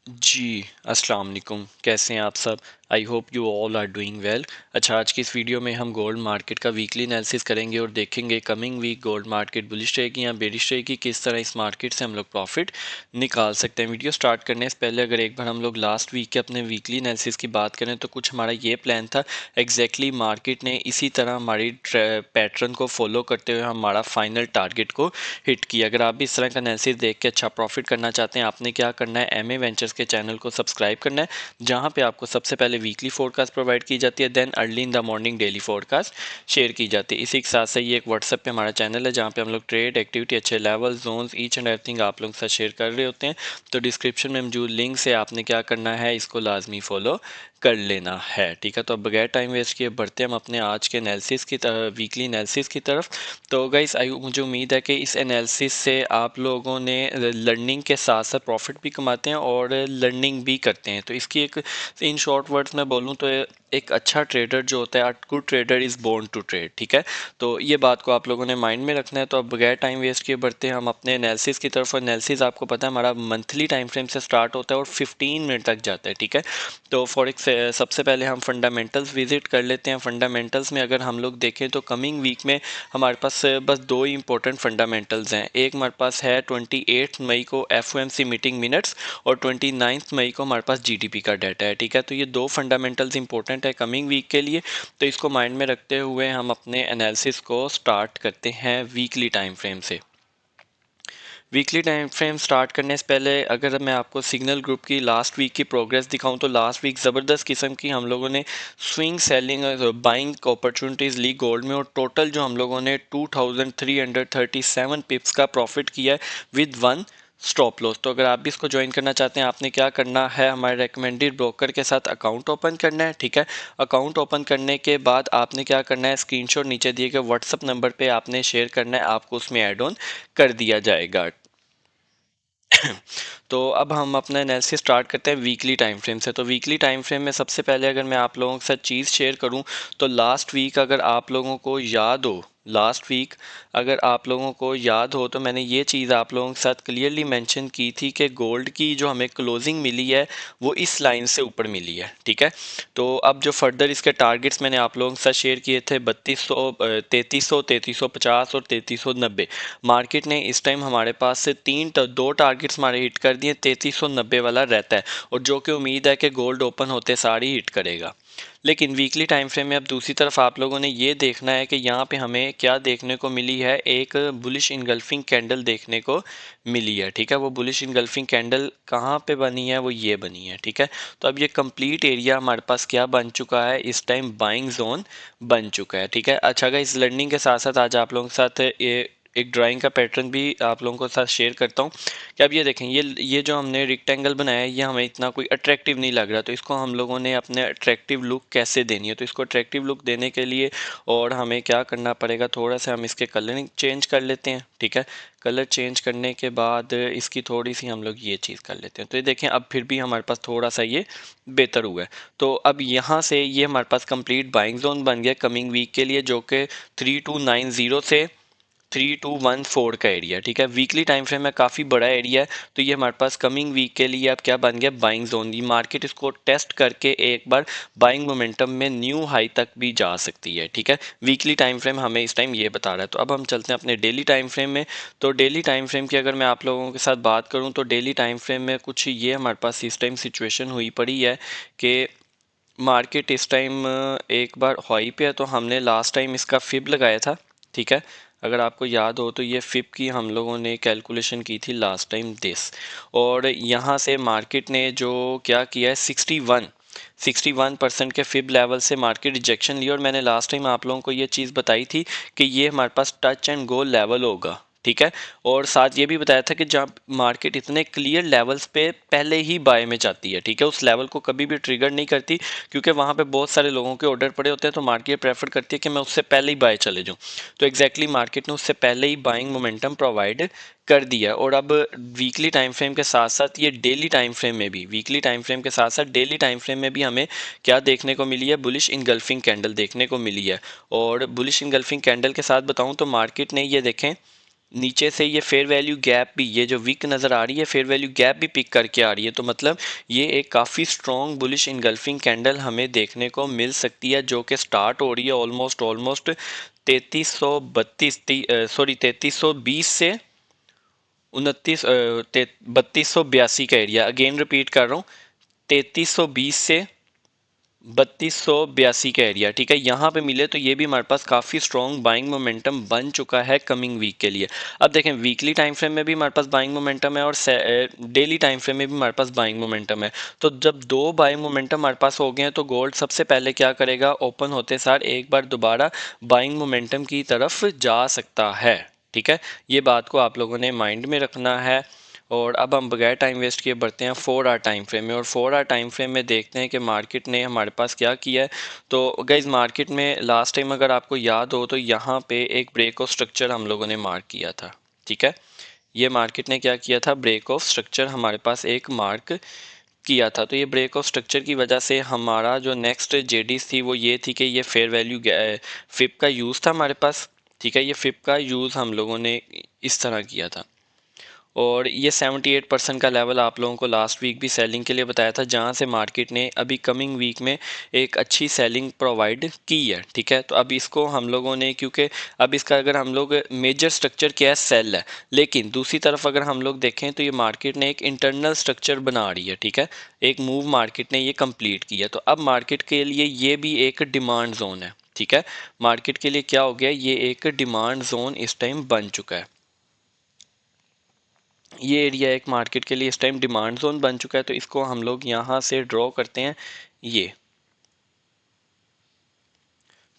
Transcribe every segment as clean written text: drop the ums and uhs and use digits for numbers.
जी, अस्सलाम वालेकुम। कैसे हैं आप सब? I hope you all are doing well. अच्छा, आज की इस वीडियो में हम गोल्ड मार्केट का वीकली एनालिसिस करेंगे और देखेंगे coming week gold market bullish रहेगी या बेरिश रहेगी, किस तरह इस मार्केट से हम लोग प्रॉफिट निकाल सकते हैं। वीडियो स्टार्ट करने से पहले अगर एक बार हम लोग लास्ट वीक के अपने वीकली एनालिसिस की बात करें तो कुछ हमारा ये प्लान था। एग्जैक्टली मार्केट ने इसी तरह हमारी पैटर्न को फॉलो करते हुए हमारा फाइनल टारगेट को हिट किया। अगर आप भी इस तरह का एनालिसिस देख के अच्छा प्रॉफिट करना चाहते हैं, आपने क्या करना है, एम ए वेंचर्स के चैनल को सब्सक्राइब करना है, जहां पे आपको सबसे पहले वीकली फोरकास्ट प्रोवाइड की जाती है, then early in the morning daily forecast share की जाती है। इसी के साथ से ये एक व्हाट्सएप पे हमारा चैनल है जहाँ पे हम लोग ट्रेड एक्टिविटी, अच्छे level, zones, each and everything आप लोगों के साथ शेयर कर रहे होते हैं। तो डिस्क्रिप्शन में मौजूद लिंक से आपने क्या करना है, इसको लाजमी फॉलो कर लेना है। ठीक है, तो अब बगैर टाइम वेस्ट किए बढ़ते हम अपने आज के एनालिसिस की वीकली एनालिसिस की तरफ। तो गाइस मुझे उम्मीद है कि इस एनालिसिस से आप लोगों ने लर्निंग के साथ साथ प्रॉफिट भी कमाते हैं और लर्निंग भी करते हैं। तो इसकी एक इन शॉर्ट वर्ड्स में बोलूँ तो एक अच्छा ट्रेडर जो होता है, a good trader is born to trade. ठीक है, तो ये बात को आप लोगों ने माइंड में रखना है। तो अब बगैर टाइम वेस्ट किए बढ़ते हैं हम अपने एनालिसिस की तरफ। एनालिसिस आपको पता है हमारा मंथली टाइम फ्रेम से स्टार्ट होता है और 15 मिनट तक जाता है। ठीक है, तो सबसे पहले हम फंडामेंटल्स विजिट कर लेते हैं। फंडामेंटल्स में अगर हम लोग देखें तो कमिंग वीक में हमारे पास बस दो ही इंपॉर्टेंट फंडामेंटल्स हैं। एक हमारे पास है 28 मई को एफओएमसी मीटिंग मिनट्स और 29 मई को हमारे पास जीडीपी का डाटा है। ठीक है, तो ये दो फंडामेंटल्स इंपॉर्टेंट है कमिंग वीक के लिए। तो इसको माइंड में रखते हुए हम अपने एनालिसिस को स्टार्ट करते हैं वीकली टाइम फ्रेम से। वीकली टाइम फ्रेम स्टार्ट करने से पहले अगर मैं आपको सिग्नल ग्रुप की लास्ट वीक की प्रोग्रेस दिखाऊं तो लास्ट वीक ज़बरदस्त किस्म की हम लोगों ने स्विंग सेलिंग बाइंग अपॉर्चुनिटीज़ ली गोल्ड में, और टोटल जो हम लोगों ने 2337 पिप्स का प्रॉफिट किया है विद वन स्टॉप लॉस। तो अगर आप भी इसको ज्वाइन करना चाहते हैं, आपने क्या करना है, हमारे रेकमेंडेड ब्रोकर के साथ अकाउंट ओपन करना है। ठीक है, अकाउंट ओपन करने के बाद आपने क्या करना है, स्क्रीनशॉट नीचे दिए गए व्हाट्सअप नंबर पे आपने शेयर करना है, आपको उसमें ऐड ऑन कर दिया जाएगा। तो अब हम अपना एनालिसिस स्टार्ट करते हैं वीकली टाइम फ्रेम से। तो वीकली टाइम फ्रेम में सबसे पहले अगर मैं आप लोगों के साथ चीज़ शेयर करूं तो लास्ट वीक अगर आप लोगों को याद हो, तो मैंने ये चीज़ आप लोगों के साथ क्लियरली मेंशन की थी कि गोल्ड की जो हमें क्लोजिंग मिली है वो इस लाइन से ऊपर मिली है। ठीक है, तो अब जो फर्दर इसके टारगेट्स मैंने आप लोगों के साथ शेयर किए थे 3200, 3300, 3350 और 3390। मार्केट ने इस टाइम हमारे पास से दो टारगेट्स हमारे हिट कर दिए, 3390 वाला रहता है और जो कि उम्मीद है कि गोल्ड ओपन होते सारी हिट करेगा। लेकिन वीकली टाइम फ्रेम में अब दूसरी तरफ आप लोगों ने ये देखना है कि यहाँ पे हमें क्या देखने को मिली है, एक बुलिश इनगल्फिंग कैंडल देखने को मिली है। ठीक है, वो बुलिश इनगल्फिंग कैंडल कहाँ पे बनी है, वो ये बनी है। ठीक है, तो अब ये कंप्लीट एरिया हमारे पास क्या बन चुका है, इस टाइम बाइंग जोन बन चुका है। ठीक है, अच्छा इस लर्निंग के साथ साथ आज आप लोगों के साथ ये एक ड्राइंग का पैटर्न भी आप लोगों के साथ शेयर करता हूँ कि अब ये देखें, ये जो हमने रेक्टेंगल बनाया है ये हमें इतना कोई अट्रैक्टिव नहीं लग रहा। तो इसको हम लोगों ने अपने अट्रैक्टिव लुक कैसे देनी है, तो इसको अट्रैक्टिव लुक देने के लिए और हमें क्या करना पड़ेगा, थोड़ा सा हम इसके कलरिंग चेंज कर लेते हैं। ठीक है, कलर चेंज करने के बाद इसकी थोड़ी सी हम लोग ये चीज़ कर लेते हैं। तो ये देखें, अब फिर भी हमारे पास थोड़ा सा ये बेहतर हुआ है। तो अब यहाँ से ये हमारे पास कंप्लीट बाइंग जोन बन गया कमिंग वीक के लिए, जो कि 3290 से 3214 का एरिया। ठीक है, वीकली टाइम फ्रेम में काफ़ी बड़ा एरिया है। तो ये हमारे पास कमिंग वीक के लिए अब क्या बन गया, बाइंग जोन। ये मार्केट इसको टेस्ट करके एक बार बाइंग मोमेंटम में न्यू हाई तक भी जा सकती है। ठीक है, वीकली टाइम फ्रेम हमें इस टाइम ये बता रहा है। तो अब हम चलते हैं अपने डेली टाइम फ्रेम में। तो डेली टाइम फ्रेम की अगर मैं आप लोगों के साथ बात करूँ तो डेली टाइम फ्रेम में कुछ ये हमारे पास इस टाइम सिचुएशन हुई पड़ी है कि मार्केट इस टाइम एक बार हाई पे है। तो हमने लास्ट टाइम इसका फिब लगाया था। ठीक है, अगर आपको याद हो तो ये फिब की हम लोगों ने कैलकुलेशन की थी लास्ट टाइम दिस, और यहाँ से मार्केट ने जो क्या किया है 61% के फिब लेवल से मार्केट रिजेक्शन लिया। और मैंने लास्ट टाइम आप लोगों को ये चीज़ बताई थी कि ये हमारे पास टच एंड गो लेवल होगा। ठीक है, और साथ ये भी बताया था कि जब मार्केट इतने क्लियर लेवल्स पे पहले ही बाय में जाती है, ठीक है, उस लेवल को कभी भी ट्रिगर नहीं करती, क्योंकि वहाँ पे बहुत सारे लोगों के ऑर्डर पड़े होते हैं। तो मार्केट प्रेफर करती है कि मैं उससे पहले ही बाय चले जाऊँ। तो एग्जैक्टली मार्केट ने उससे पहले ही बाइंग मोमेंटम प्रोवाइड कर दिया। और अब वीकली टाइम फ्रेम के साथ साथ ये डेली टाइम फ्रेम में भी, वीकली टाइम फ्रेम के साथ साथ डेली टाइम फ्रेम में भी हमें क्या देखने को मिली है, बुलिश इनगल्फिंग कैंडल देखने को मिली है। और बुलिश इनगल्फिंग कैंडल के साथ बताऊं तो मार्केट ने ये देखें नीचे से ये फेयर वैल्यू गैप भी, ये जो वीक नज़र आ रही है फेयर वैल्यू गैप भी पिक करके आ रही है, तो मतलब ये एक काफ़ी स्ट्रॉन्ग बुलिश इनगल्फिंग कैंडल हमें देखने को मिल सकती है, जो कि स्टार्ट हो रही है ऑलमोस्ट 3320 से 3282 का एरिया। अगेन रिपीट कर रहा हूँ, 3320 से 3282 का एरिया, ठीक है, यहाँ पे मिले तो ये भी हमारे पास काफ़ी स्ट्रॉन्ग बाइंग मोमेंटम बन चुका है कमिंग वीक के लिए। अब देखें वीकली टाइम फ्रेम में भी हमारे पास बाइंग मोमेंटम है और डेली टाइम फ्रेम में भी हमारे पास बाइंग मोमेंटम है। तो जब दो बाइंग मोमेंटम हमारे पास हो गए हैं तो गोल्ड सबसे पहले क्या करेगा, ओपन होते सार एक बार दोबारा बाइंग मोमेंटम की तरफ जा सकता है, ठीक है। ये बात को आप लोगों ने माइंड में रखना है। और अब हम बगैर टाइम वेस्ट किए बढ़ते हैं 4 आवर टाइम फ्रेम में, और 4 आवर टाइम फ्रेम में देखते हैं कि मार्केट ने हमारे पास क्या किया है। तो गाइज मार्केट में लास्ट टाइम अगर आपको याद हो तो यहाँ पे एक ब्रेक ऑफ स्ट्रक्चर हम लोगों ने मार्क किया था, ठीक है। ये मार्केट ने क्या किया था, ब्रेक ऑफ स्ट्रक्चर हमारे पास एक मार्क किया था। तो ये ब्रेक ऑफ स्ट्रक्चर की वजह से हमारा जो नेक्स्ट जेडीज थी वो ये थी कि ये फेयर वैल्यू फिप का यूज़ था हमारे पास, ठीक है। ये फिप का यूज़ हम लोगों ने इस तरह किया था, और ये 78% का लेवल आप लोगों को लास्ट वीक भी सेलिंग के लिए बताया था, जहां से मार्केट ने अभी कमिंग वीक में एक अच्छी सेलिंग प्रोवाइड की है, ठीक है। तो अब इसको हम लोगों ने, क्योंकि अब इसका अगर हम लोग मेजर स्ट्रक्चर क्या है, सेल है, लेकिन दूसरी तरफ अगर हम लोग देखें तो ये मार्केट ने एक इंटरनल स्ट्रक्चर बना रही है, ठीक है। एक मूव मार्केट ने ये कंप्लीट किया, तो अब मार्केट के लिए ये भी एक डिमांड जोन है, ठीक है। मार्केट के लिए क्या हो गया, ये एक डिमांड जोन इस टाइम बन चुका है। ये एरिया एक मार्केट के लिए इस टाइम डिमांड जोन बन चुका है, तो इसको हम लोग यहाँ से ड्रॉ करते हैं ये।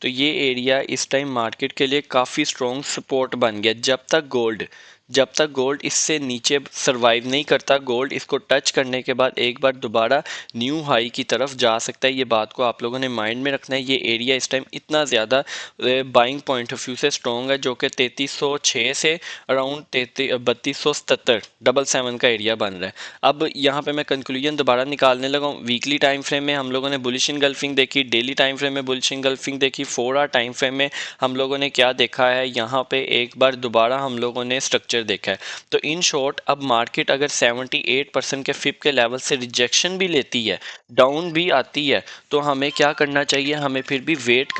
तो ये एरिया इस टाइम मार्केट के लिए काफ़ी स्ट्रॉन्ग सपोर्ट बन गया। जब तक गोल्ड इससे नीचे सरवाइव नहीं करता, गोल्ड इसको टच करने के बाद एक बार दोबारा न्यू हाई की तरफ जा सकता है। ये बात को आप लोगों ने माइंड में रखना है। ये एरिया इस टाइम इतना ज़्यादा बाइंग पॉइंट ऑफ व्यू से स्ट्रॉन्ग है, जो कि 3306 से अराउंड 3277 777 का एरिया बन रहा है। अब यहाँ पे मैं कंक्लूजन दोबारा निकालने लगा हूँ। वीकली टाइम फ्रेम में हम लोगों ने बुलिश इनगल्फिंग देखी, डेली टाइम फ्रेम में बुलिश इनगल्फिंग देखी, 4 आवर टाइम फ्रेम में हम लोगों ने क्या देखा है, यहाँ पे एक बार दोबारा हम लोगों ने स्ट्रक्चर देखा है। तो इन शॉर्ट अब मार्केट अगर 78% के फिप के लेवल से रिजेक्शन भी लेती है, डाउन भी आती है, तो हमें क्या करना चाहिए, हमें फिर भी वेट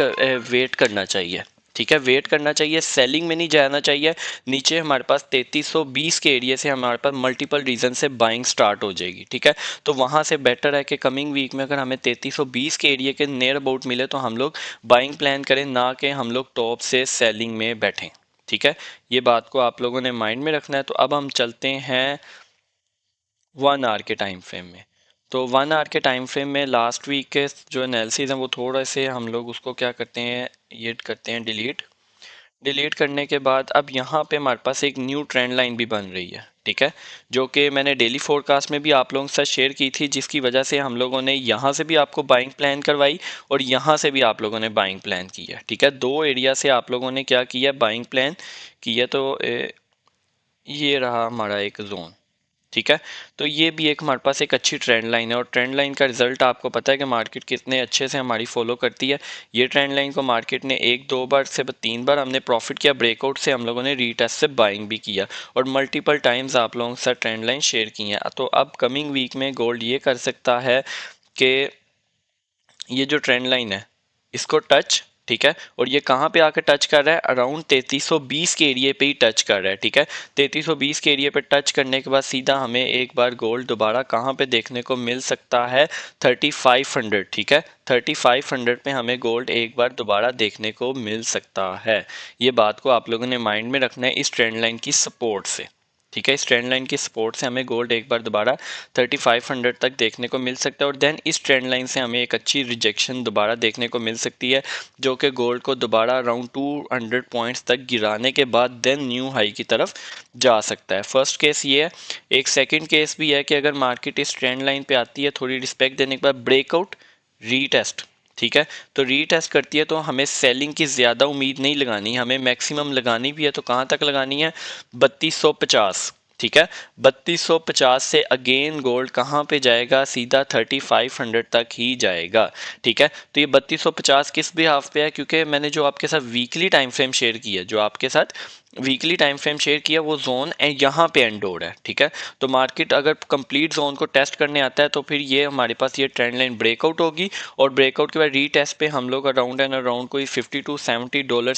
करना चाहिए, ठीक है। वेट करना चाहिए, सेलिंग में नहीं जाना चाहिए। नीचे हमारे पास 3320 के एरिया से हमारे पास मल्टीपल रीजन से बाइंग स्टार्ट हो जाएगी, ठीक है। तो वहाँ से बेटर है कि कमिंग वीक में अगर हमें 3320 के एरिया के नियर अबाउट मिले तो हम लोग बाइंग प्लान करें, ना कि हम लोग टॉप से सेलिंग में बैठें, ठीक है। ये बात को आप लोगों ने माइंड में रखना है। तो अब हम चलते हैं 1 आवर के टाइम फ्रेम में। तो 1 आवर के टाइम फ्रेम में लास्ट वीक के जो एनालिसिस हैं वो थोड़ा से हम लोग उसको क्या करते हैं, ये करते हैं डिलीट करने के बाद अब यहाँ पे हमारे पास एक न्यू ट्रेंड लाइन भी बन रही है, ठीक है, जो कि मैंने डेली फोरकास्ट में भी आप लोगों के साथ शेयर की थी, जिसकी वजह से हम लोगों ने यहाँ से भी आपको बाइंग प्लान करवाई और यहाँ से भी आप लोगों ने बाइंग प्लान किया, ठीक है। दो एरिया से आप लोगों ने क्या किया, बाइंग प्लान किया। तो ये रहा हमारा एक जोन, ठीक है। तो ये भी एक हमारे पास एक अच्छी ट्रेंड लाइन है, और ट्रेंड लाइन का रिजल्ट आपको पता है कि मार्केट कितने अच्छे से हमारी फॉलो करती है। ये ट्रेंड लाइन को मार्केट ने एक दो बार से 3 बार हमने प्रॉफिट किया, ब्रेकआउट से हम लोगों ने रीटेस्ट से बाइंग भी किया, और मल्टीपल टाइम्स आप लोगों के साथ ट्रेंड लाइन शेयर की है। तो अब कमिंग वीक में गोल्ड ये कर सकता है कि ये जो ट्रेंड लाइन है इसको टच, ठीक है, और ये कहाँ पे आकर टच कर रहा है, अराउंड 3320 के एरिया पे ही टच कर रहा है, ठीक है। 3320 के एरिया पे टच करने के बाद सीधा हमें एक बार गोल्ड दोबारा कहाँ पे देखने को मिल सकता है, 3500, ठीक है। 3500 पे हमें गोल्ड एक बार दोबारा देखने को मिल सकता है। ये बात को आप लोगों ने माइंड में रखना है इस ट्रेंड लाइन की सपोर्ट से, ठीक है। इस ट्रेंड लाइन की सपोर्ट से हमें गोल्ड एक बार दोबारा 3500 तक देखने को मिल सकता है, और देन इस ट्रेंड लाइन से हमें एक अच्छी रिजेक्शन दोबारा देखने को मिल सकती है, जो कि गोल्ड को दोबारा अराउंड 200 पॉइंट्स तक गिराने के बाद देन न्यू हाई की तरफ जा सकता है। फर्स्ट केस ये है। एक सेकेंड केस भी है कि अगर मार्केट इस ट्रेंड लाइन पर आती है, थोड़ी रिस्पेक्ट देने के बाद ब्रेकआउट रीटेस्ट, ठीक है, तो रीटेस्ट करती है, तो हमें सेलिंग की ज़्यादा उम्मीद नहीं लगानी, हमें मैक्सिमम लगानी भी है तो कहाँ तक लगानी है, 3250, ठीक है। 3250 से अगेन गोल्ड कहाँ पे जाएगा, सीधा 3500 तक ही जाएगा, ठीक है। तो ये 3250 किस भी हाफ पे है, क्योंकि मैंने जो आपके साथ वीकली टाइम फ्रेम शेयर की है, जो आपके साथ वीकली टाइम फ्रेम शेयर किया, वो जोन यहाँ पे एंड हो रहा है, ठीक है। तो मार्केट अगर कंप्लीट जोन को टेस्ट करने आता है तो फिर ये हमारे पास ये ट्रेंड लाइन ब्रेकआउट होगी, और ब्रेकआउट के बाद रीटेस्ट पे हम लोग अराउंड एंड अराउंड कोई $50 to $70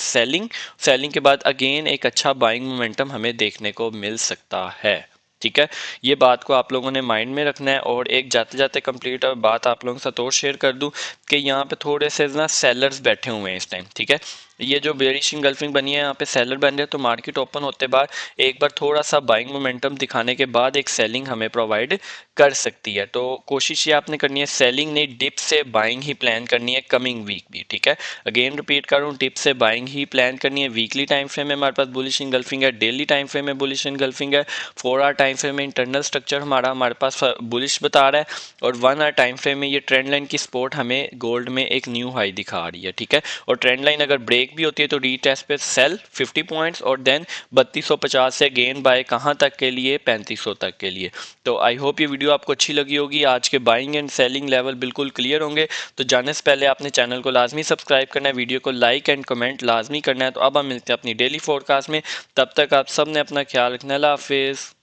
सेलिंग के बाद अगेन एक अच्छा बाइंग मोमेंटम हमें देखने को मिल सकता है, ठीक है। ये बात को आप लोगों ने माइंड में रखना है। और एक जाते जाते कंप्लीट बात आप लोगों के साथ और शेयर कर दूं कि यहाँ पे थोड़े से ना सेलर्स बैठे हुए हैं इस टाइम, ठीक है। ये जो बेरिश इंगल्फिंग बनी है, यहाँ पे सेलर बन रहे हैं, तो मार्केट ओपन होते बाद एक बार थोड़ा सा बाइंग मोमेंटम दिखाने के बाद एक सेलिंग हमें प्रोवाइड कर सकती है। तो कोशिश ये आपने करनी है सेलिंग नहीं, डिप से बाइंग ही प्लान करनी है कमिंग वीक भी, ठीक है। अगेन रिपीट कर रहा हूँ, डिप से बाइंग ही प्लान करनी है। वीकली टाइम फ्रेम में हमारे पास बुलिश इंगल्फिंग है, डेली टाइम फ्रेम में बुलिश इंगल्फिंग है, 4 आवर टाइम फ्रेम में इंटरनल स्ट्रक्चर हमारे पास बुलिश बता रहा है, और 1 आवर टाइम फ्रेम में ये ट्रेंड लाइन की सपोर्ट हमें गोल्ड में एक न्यू हाई दिखा रही है, ठीक है। और ट्रेंड लाइन अगर ब्रेक भी होती है तो रीटेस्ट पे सेल 50 पॉइंट्स, और देन 3250 से गेन बाय कहाँ तक के लिए, 3500 तक के लिए। तो आई होप ये वीडियो आपको अच्छी लगी होगी। आज के बाइंग एंड सेलिंग लेवल बिल्कुल क्लियर होंगे। तो जाने से पहले आपने चैनल को लाजमी सब्सक्राइब करना है, वीडियो को लाइक एंड कमेंट लाजमी करना है। तो अब हम मिलते हैं अपनी डेली फोरकास्ट में, तब तक आप सब ने अपना ख्याल रखना है। अल्लाह हाफिज़।